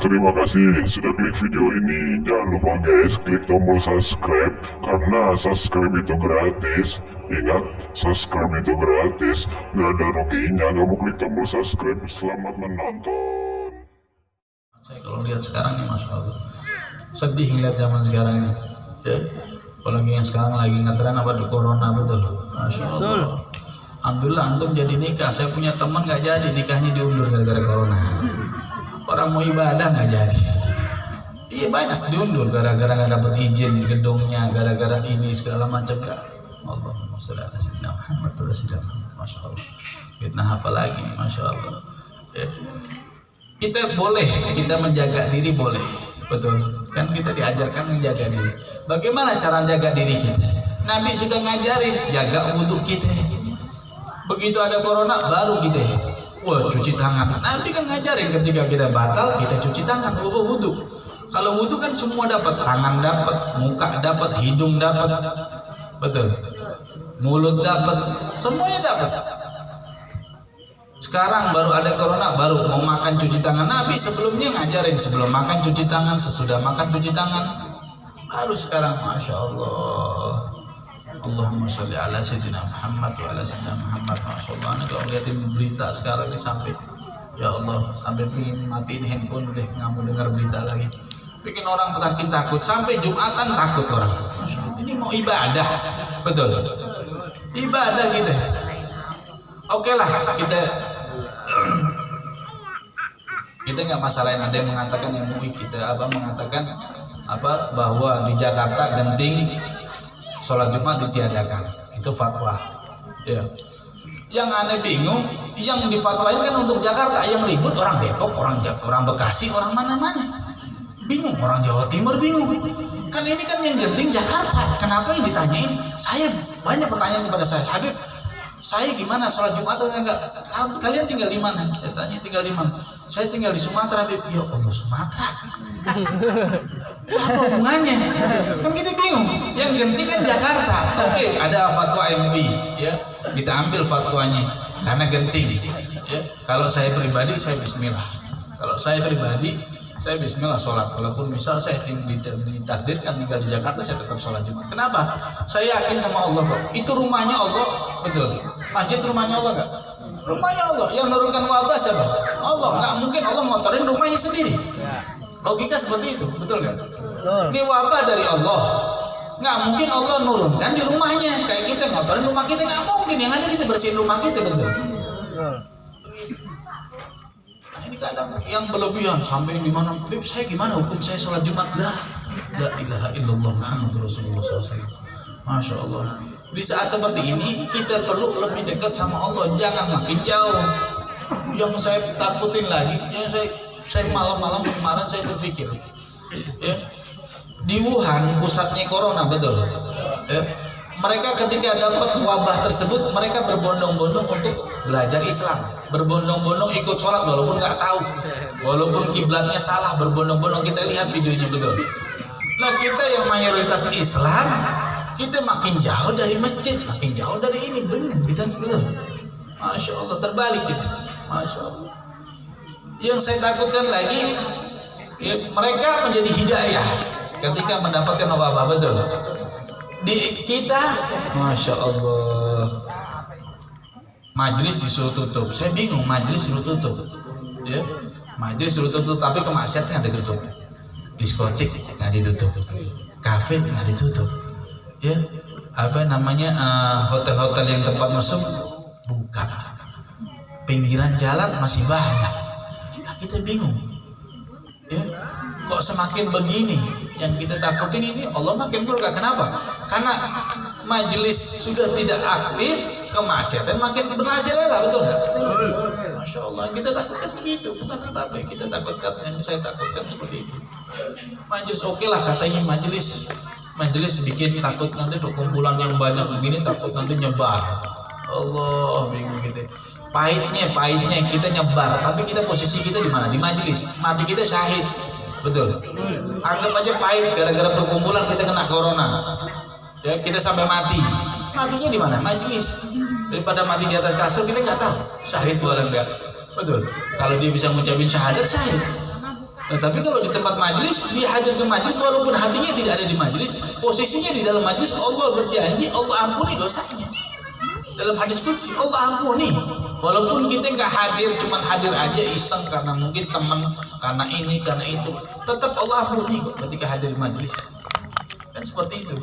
Terima kasih sudah klik video ini. Jangan lupa guys, klik tombol subscribe karena subscribe itu gratis. Ingat, subscribe itu gratis. Gak ada ruginya kamu klik tombol subscribe. Selamat menonton. Saya kalau lihat sekarang nih, masya Allah, sedih ngeliat zaman sekarang ini. Ya, apalagi yang sekarang lagi ngetren apa tuh corona, betul. Masya Allah. Alhamdulillah antum jadi nikah. Saya punya teman nggak jadi, nikahnya diundur gara-gara corona. Orang mau ibadah nggak jadi. Iya, banyak diundur gara-gara nggak dapet izin gedungnya, gara-gara ini segala macam. Allahumma sholli ala sayyidina Muhammad wa sallam. Masya Allah. Fitnah apa lagi, masya Allah. Ya. Kita boleh, kita menjaga diri boleh, betul. Kan kita diajarkan menjaga diri. Bagaimana cara menjaga diri kita? Nabi sudah ngajarin, jaga wudhu kita. Begitu ada corona, baru kita, wah, cuci tangan. Nabi kan ngajarin ketika kita batal, kita cuci tangan, wudhu. Kalau wudhu kan semua dapat, tangan dapat, muka dapat, hidung dapat, betul. Mulut dapat, semuanya dapat. Sekarang baru ada corona, baru mau makan cuci tangan. Nabi sebelumnya ngajarin, sebelum makan cuci tangan, sesudah makan cuci tangan. Baru sekarang, masya Allah. Allahumma sholli ala sayyidina Muhammad wa ala sayyidina Muhammad. Masya Allah. Ini kalau lihatin berita sekarang ini sampai, ya Allah, sampai pengen matiin handphone deh, nggak mau dengar berita lagi. Bikin orang makin takut, sampai Jumatan takut orang. Masya Allah. Ini mau ibadah, betul. Ibadah kita. Oke lah, kita nggak masalahin. Ada yang mengatakan, yang MUI kita mengatakan bahwa di Jakarta genting sholat Jumat ditiadakan, itu fatwa. Ya. Yang aneh bingung, yang difatwain kan untuk Jakarta, yang ribut orang Depok, orang Bekasi, orang mana-mana. Bingung, orang Jawa Timur bingung. Kan ini kan yang genting Jakarta. Kenapa yang ditanyain? Saya banyak pertanyaan kepada saya, Habib. Saya gimana sholat Jumat atau enggak? Kalian tinggal di mana? Saya tanya tinggal di mana? Saya tinggal di Sumatera. Ya Allah, Sumatera. Apa hubungannya? Kan kita bingung. Yang penting kan Jakarta. Oke, ada fatwa MUI, ya. Kita ambil fatwanya karena genting. Ya. Kalau saya pribadi, saya Bismillah. Kalau saya pribadi, saya Bismillah sholat. Walaupun misal saya ditakdirkan tinggal di Jakarta, saya tetap sholat Jumat. Kenapa? Saya yakin sama Allah kok. Itu rumahnya Allah, betul. Masjid rumahnya Allah nggak? Rumahnya Allah. Yang menurunkan wabah siapa? Allah. Nggak mungkin Allah ngotorin rumahnya sendiri. Logika seperti itu, betul kan? Ini wabah dari Allah. Nggak mungkin Allah nurunkan di rumahnya. Kayak kita ngotorin rumah kita, nggak mungkin. Yang ada kita bersihin rumah kita, betul. Ini kadang yang berlebihan sampai di mana? Beb, saya gimana hukum saya sholat Jumat? La ilaha illallah Muhammadur Rasulullah SAW. Masya Allah. Di saat seperti ini kita perlu lebih dekat sama Allah, jangan makin jauh. Yang saya takutin lagi, yang saya malam-malam kemarin saya berpikir, ya, di Wuhan pusatnya corona, betul. Ya, mereka ketika dapat wabah tersebut, mereka berbondong-bondong untuk belajar Islam, berbondong-bondong ikut sholat walaupun nggak tahu, walaupun kiblatnya salah, berbondong-bondong. Kita lihat videonya, betul. Nah, kita yang mayoritas Islam, kita makin jauh dari masjid, makin jauh dari ini, benar kita belum. Masya Allah, terbalik kita. Masya Allah. Yang saya takutkan lagi, ya, mereka menjadi hidayah ketika mendapatkan wabah, betul. Di kita, masya Allah, majlis disuruh tutup. Saya bingung, majlis suruh tutup, ya, majlis suruh tutup, tapi kemaksiatan nggak ditutup, diskotik nggak ditutup, kafe nggak ditutup, ya, hotel-hotel yang tempat mesum buka, pinggiran jalan masih banyak. Nah, kita bingung, ya, kok semakin begini yang kita takutin ini Allah makin murka. Kenapa? Karena majelis sudah tidak aktif, kemaksiatan makin merajalela, betul nggak? Masya Allah, kita takutkan begitu, bukan apa-apa. Kita takutkan, yang saya takutkan seperti itu. Majelis oke lah katanya, majelis bikin takut nanti perkumpulan yang banyak begini, takut nanti nyebar. Allah, bingung gitu. Pahitnya kita nyebar, tapi kita posisi kita di mana? Di majelis. Mati kita syahid, betul. Anggap aja pahit gara-gara perkumpulan kita kena corona. Ya, kita sampai mati. Matinya di mana? Majelis. Daripada mati di atas kasur, kita nggak tahu syahid wala enggak. Betul. Kalau dia bisa ngucapin syahadat, syahid. Nah, tapi kalau di tempat majlis, dia hadir ke majlis walaupun hatinya tidak ada di majlis, posisinya di dalam majlis, Allah berjanji Allah ampuni dosanya. Dalam hadis qudsi Allah ampuni. Walaupun kita nggak hadir, cuma hadir aja iseng karena mungkin teman, karena ini, karena itu, tetap Allah ampuni kok ketika hadir di majlis. Kan seperti itu.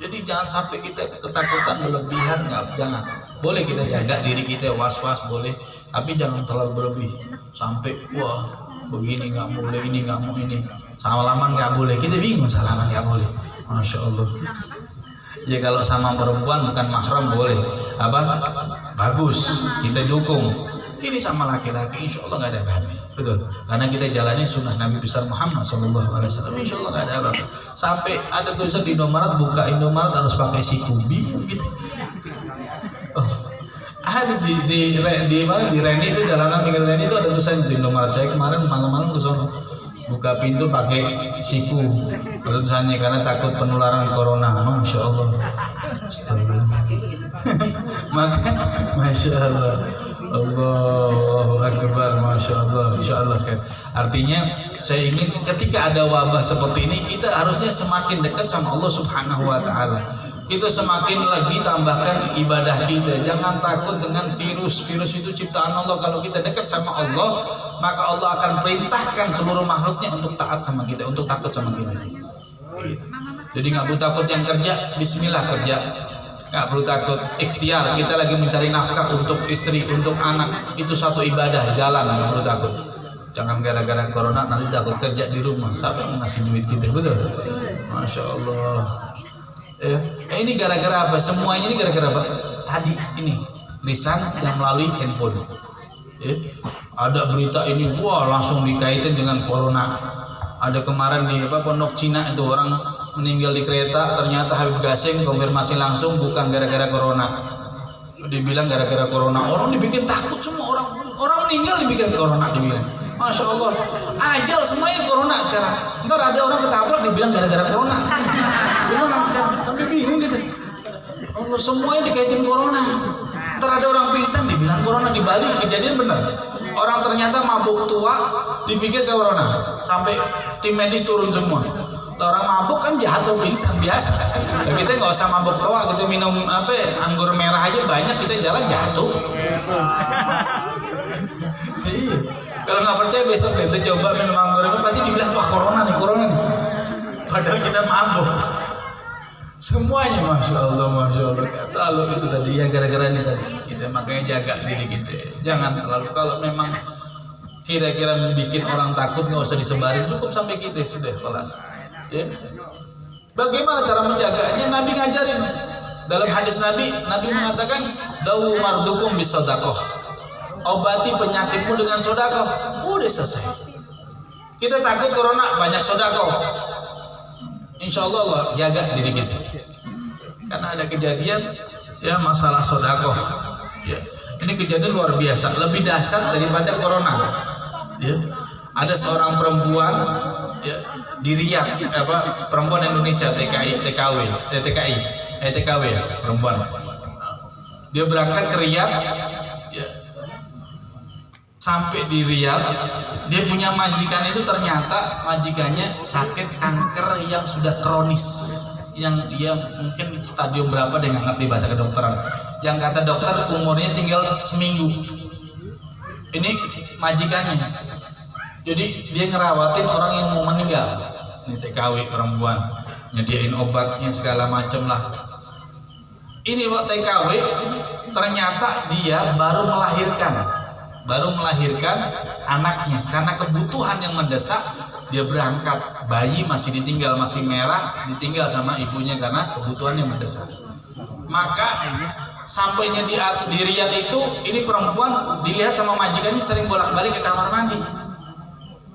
Jadi jangan sampai kita ketakutan berlebihan, jangan. Boleh kita jaga diri kita, was-was boleh, tapi jangan terlalu berlebih. Sampai wah begini nggak boleh, ini nggak mau, ini salaman nggak boleh, kita bingung salaman nggak boleh. Masya Allah. Ya kalau sama perempuan bukan mahram boleh, apa bagus, kita dukung. Ini sama laki-laki insya Allah nggak ada apa-apa, betul, karena kita jalani sunnah Nabi besar Muhammad SAW. Insya Allah nggak ada apa-apa. Sampai ada tulisan di Indomaret, buka Indomaret harus pakai siku, bingung gitu. Oh. Ada di mana di Reni itu, jalanan pinggir Reni itu ada tulisan di Indomaret. Saya kemarin malam-malam ke sana buka pintu pakai siku, ada tulisannya karena takut penularan corona. Masya Allah. Astagfirullah. Maka Masya Allah, Allahu Akbar, Masya Allah, Insya Allah kan. Artinya saya ingin ketika ada wabah seperti ini, kita harusnya semakin dekat sama Allah Subhanahu Wa Taala. Kita semakin lagi tambahkan ibadah kita. Jangan takut dengan virus. Virus itu ciptaan Allah. Kalau kita dekat sama Allah, maka Allah akan perintahkan seluruh makhluknya untuk taat sama kita, untuk takut sama kita. Gitu. Jadi nggak perlu takut yang kerja, bismillah kerja. Nggak perlu takut ikhtiar. Kita lagi mencari nafkah untuk istri, untuk anak. Itu satu ibadah, jalan, nggak perlu takut. Jangan gara-gara corona nanti takut kerja di rumah. Siapa yang ngasih duit kita, betul? Masya Allah. Ini gara-gara apa? Semuanya ini gara-gara apa? Tadi ini lisan yang melalui handphone. Ada berita ini, wah langsung dikaitin dengan corona. Ada kemarin di Pondok Cina itu orang meninggal di kereta, ternyata Habib Gasing konfirmasi langsung bukan gara-gara corona. Dibilang gara-gara corona, orang dibikin takut semua, orang meninggal dibikin corona dibilang. Masya Allah, ajal semuanya corona sekarang. Ntar ada orang ketabrak dibilang gara-gara corona. Beneran sekarang, sampai bingung gitu. Allah semuanya dikaitin corona. Ntar ada orang pingsan dibilang corona. Di Bali kejadian bener. Orang ternyata mabuk tua dipikir corona. Sampai tim medis turun semua. Orang mabuk kan jatuh pingsan biasa. Ya, kita nggak usah mabuk tua, kita minum anggur merah aja banyak, kita jalan jatuh. Iya. Kalau nggak percaya besok kita coba minum anggur merah, pasti dibilang wah corona nih. Padahal kita mabuk. Semuanya Masya Allah, Masya Allah. Kalau itu tadi yang gara-gara ini tadi, kita makanya jaga diri kita. Jangan terlalu, kalau memang kira-kira membuat orang takut nggak usah disebarin, cukup sampai kita sudah kelas. Ya. Bagaimana cara menjaganya? Nabi ngajarin dalam hadis Nabi mengatakan dawu mardukum bis sedekah, obati penyakitmu dengan sedekah. Udah selesai. Kita takut corona, banyak sedekah. Insya Allah jaga diri kita. Karena ada kejadian ya masalah sedekah. Ya. Ini kejadian luar biasa, lebih dahsyat daripada corona. Ya. Ada seorang perempuan ya, di Riyadh, perempuan Indonesia TKW ya, perempuan. Dia berangkat ke Riyadh ya. Sampai di Riyadh, dia punya majikan itu ternyata majikannya sakit kanker yang sudah kronis, yang dia mungkin stadium berapa dia nggak ngerti bahasa kedokteran. Yang kata dokter umurnya tinggal seminggu. Ini majikannya. Jadi dia ngerawatin orang yang mau meninggal. Ini TKW perempuan, nyediain obatnya segala macem lah. Ini Pak TKW ternyata dia baru melahirkan anaknya. Karena kebutuhan yang mendesak, dia berangkat. Bayi masih ditinggal, masih merah, ditinggal sama ibunya karena kebutuhan yang mendesak. Maka sampainya di Riyadh itu, ini perempuan dilihat sama majikannya sering bolak-balik ke kamar mandi.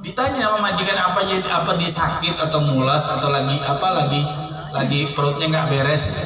Ditanya sama majikan apa dia sakit atau mulas atau lagi perutnya nggak beres.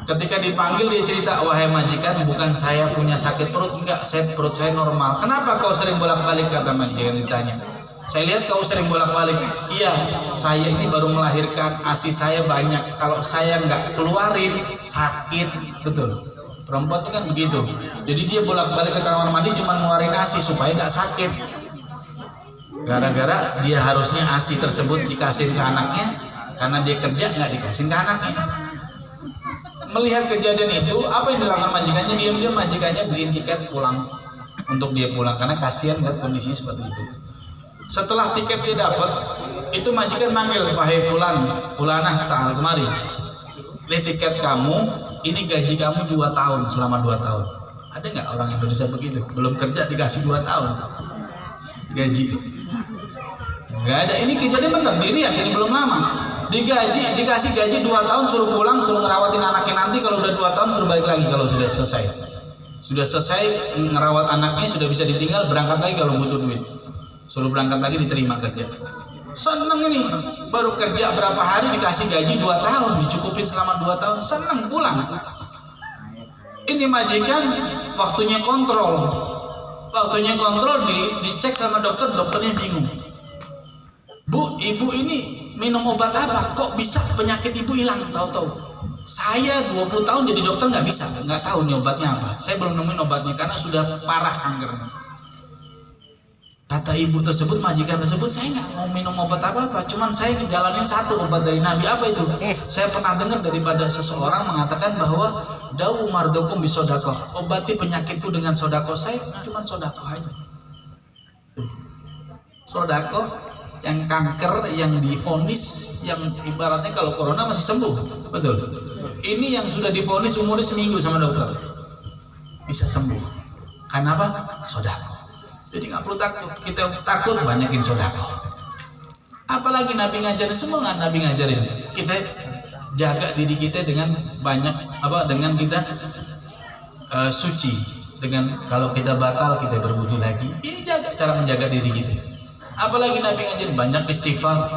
Ketika dipanggil dia cerita, wahai majikan, bukan saya punya sakit perut, enggak, perut saya normal. Kenapa kau sering bolak-balik, kata majikan ditanya. Saya lihat kau sering bolak-balik. Iya, saya ini baru melahirkan, ASI saya banyak. Kalau saya nggak keluarin sakit, betul. Perempuan itu kan begitu. Jadi dia bolak-balik ke kamar mandi cuma ngeluarin ASI supaya nggak sakit. Gara-gara dia harusnya ASI tersebut dikasih ke anaknya, karena dia kerja nggak dikasih ke anaknya. Melihat kejadian itu, apa yang dilakukan majikannya? Diam-diam majikannya beliin tiket pulang untuk dia pulang, karena kasihan lihat kondisinya seperti itu. Setelah tiket dia dapat, itu majikan manggil, wahai fulan, fulanah, ta'al kemari. Ini tiket kamu, ini gaji kamu 2 tahun, selama 2 tahun. Ada nggak orang Indonesia begitu? Belum kerja dikasih 2 tahun gaji? Nggak ada. Ini kejadian benar, dirian, ini belum lama. Dikasih gaji 2 tahun, suruh pulang, suruh ngerawatin anaknya, nanti kalau udah 2 tahun suruh balik lagi kalau sudah selesai. Sudah selesai ngerawat anaknya, sudah bisa ditinggal, berangkat lagi kalau butuh duit. Suruh berangkat lagi, diterima kerja. Seneng ini, baru kerja berapa hari dikasih gaji 2 tahun, dicukupin selama 2 tahun, seneng pulang. Ini majikan waktunya kontrol. Waktunya kontrol, dicek sama dokter, dokternya bingung. Bu, ibu ini minum obat apa? Kok bisa penyakit ibu hilang? Tahu-tahu. Saya 20 tahun jadi dokter nggak bisa, nggak tahu nih obatnya apa. Saya belum nemuin obatnya karena sudah parah kankernya. Kata ibu tersebut, majikan tersebut, saya nggak mau minum obat apa-apa, cuman saya ngejalanin satu obat dari Nabi. Apa itu? Saya pernah dengar daripada seseorang mengatakan bahwa dawu mardokum bisodakoh, obati penyakitku dengan sodakoh. Saya cuman sodakoh aja. Sodakoh, yang kanker, yang divonis, yang ibaratnya kalau corona masih sembuh, betul. Ini yang sudah divonis umurnya seminggu sama dokter, bisa sembuh. Karena apa? Sodakoh. Jadi nggak perlu takut. Kita takut banyakin sodako. Apalagi Nabi ngajarin, semua nggak Nabi ngajarin. Kita jaga diri kita dengan banyak dengan kita suci. Dengan kalau kita batal kita berwudu lagi. Ini jaga cara menjaga diri kita. Apalagi Nabi ngajarin banyak istighfar,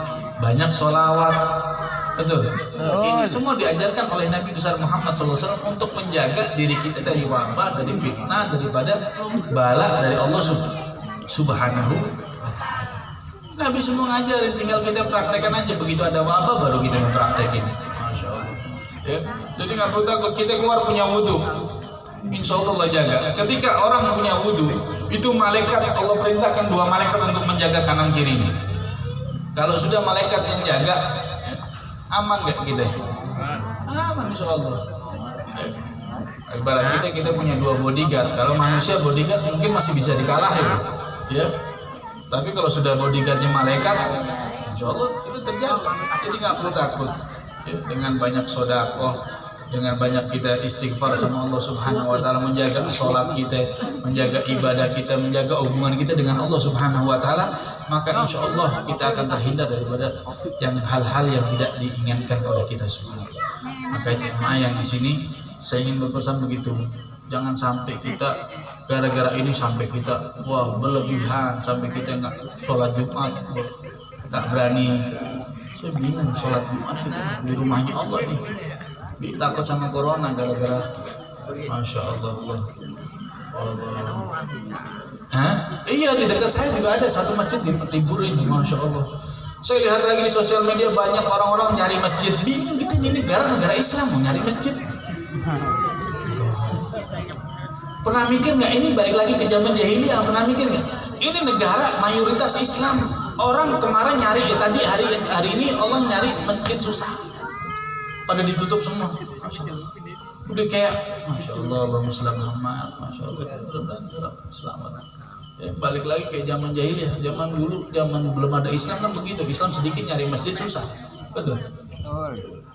banyak sholawat. Betul. Ini semua diajarkan oleh Nabi besar Muhammad SAW untuk menjaga diri kita dari wabah, dari fitnah, daripada bala dari Allah Subhanahu wa ta'ala. Nabi semua ngajarin, tinggal kita praktekkan aja. Begitu ada wabah baru kita mempraktekin. Masya Allah. Ya, jadi nggak perlu takut. Kita keluar punya wudhu, insya Allah jaga. Ketika orang punya wudhu, itu malaikat, Allah perintahkan 2 malaikat untuk menjaga kanan kirinya. Kalau sudah malaikat yang jaga, aman gak kita? Aman insya Allah. Ibarat kita punya 2 bodyguard. Kalau manusia bodyguard mungkin masih bisa dikalahin, ya. Tapi kalau sudah bodyguardnya malaikat, insya Allah itu terjaga. Jadi nggak perlu takut. Ya, dengan banyak sodakoh, dengan banyak kita istighfar sama Allah Subhanahu wa ta'ala, menjaga sholat kita, menjaga ibadah kita, menjaga hubungan kita dengan Allah Subhanahu wa ta'ala, maka insya Allah kita akan terhindar daripada yang hal-hal yang tidak diinginkan oleh kita semua. Maka jemaah yang di sini saya ingin berpesan begitu, jangan sampai kita gara-gara ini sampai kita berlebihan, sampai kita nggak sholat Jumat, nggak berani. Saya bingung, sholat Jumat kita di rumahnya Allah nih, takut sama corona gara-gara, masya Allah, Iya, di dekat saya juga ada satu masjid di Tiburin, masya Allah. Saya lihat lagi di sosial media banyak orang-orang nyari masjid, bingung kita, ini negara Islam mau nyari masjid. Pernah mikir nggak ini balik lagi ke zaman jahiliyah? Pernah mikir nggak? Ini negara mayoritas Islam. Orang kemarin nyari tadi hari ini Allah nyari masjid susah. Pada ditutup semua. Udah kayak masya Allah, Allahumma sholli ala Muhammad, masya Allah, mudah-mudahan selamat. Ya, balik lagi kayak zaman jahiliyah. Zaman dulu, zaman belum ada Islam kan begitu. Islam sedikit nyari masjid susah. Betul.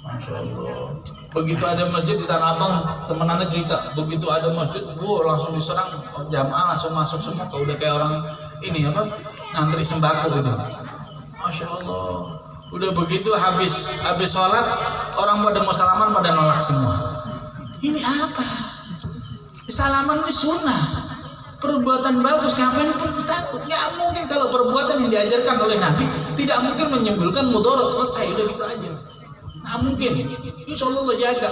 Masya Allah. Begitu ada masjid di Tanah Abang, temenannya cerita, begitu ada masjid, langsung diserang, jamaah langsung masuk semua, udah kayak orang ini ngantri sembako gitu. Masya Allah. Udah begitu habis sholat, orang pada mau salaman pada nolak semua. Ini apa? Salaman ini sunnah, perbuatan bagus, ngapain perlu takut? Nggak mungkin kalau perbuatan yang diajarkan oleh Nabi tidak mungkin menimbulkan mudarat, selesai udah gitu aja. Nah mungkin, insya Allah jaga.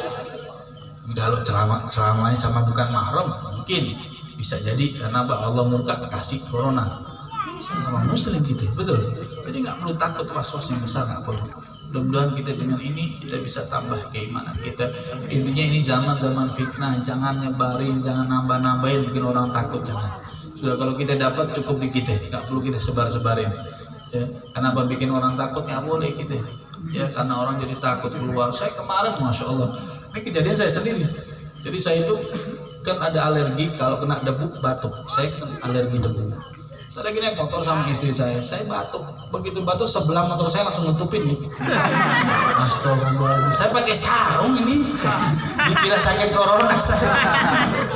Kalau ceramahnya sama bukan mahram, mungkin bisa jadi karena Allah murka kasih corona. Ini sama muslim kita, betul. Jadi nggak perlu takut, was-was yang besar nggak perlu. Mudah-mudahan kita dengan ini kita bisa tambah keimanan kita. Intinya ini zaman fitnah, jangan nyebarin, jangan nambah-nambahin bikin orang takut, jangan. Sudah kalau kita dapat cukup di kita, nggak perlu kita sebar-sebarin. Ya, kenapa bikin orang takut? Nggak boleh kita. Ya, karena orang jadi takut keluar. Saya kemarin, masya Allah, ini kejadian saya sendiri. Jadi saya itu kan ada alergi kalau kena debu batuk. Saya kan alergi debu. Saya lagi naik motor sama istri saya batuk. Begitu batuk sebelah motor saya langsung nutupin nih. Astagfirullah. Saya pakai sarung ini. Dikira sakit corona saya.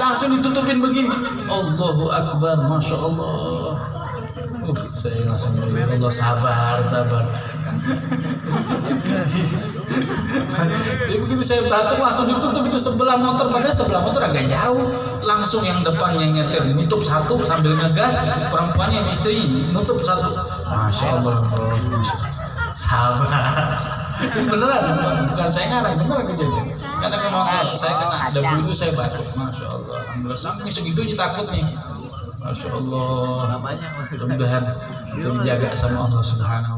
Langsung ditutupin begini. Allahu Akbar, masya Allah. Saya langsung bilang, Allah sabar. Jadi begitu saya batuk langsung ditutup itu sebelah motor, padahal sebelah motor agak jauh. Langsung yang depan yang nyetir nutup satu sambil ngegas, perempuannya yang istri nutup satu. Masya Allah, sabar. Ini beneran, bukan saya ngarang, beneran kejadian. Karena memang kalau saya kena debu itu saya batuk. Masya Allah, alhamdulillah sampai segitunya takutnya. Masya Allah. Mudah-mudahan itu dijaga sama Allah Subhanahu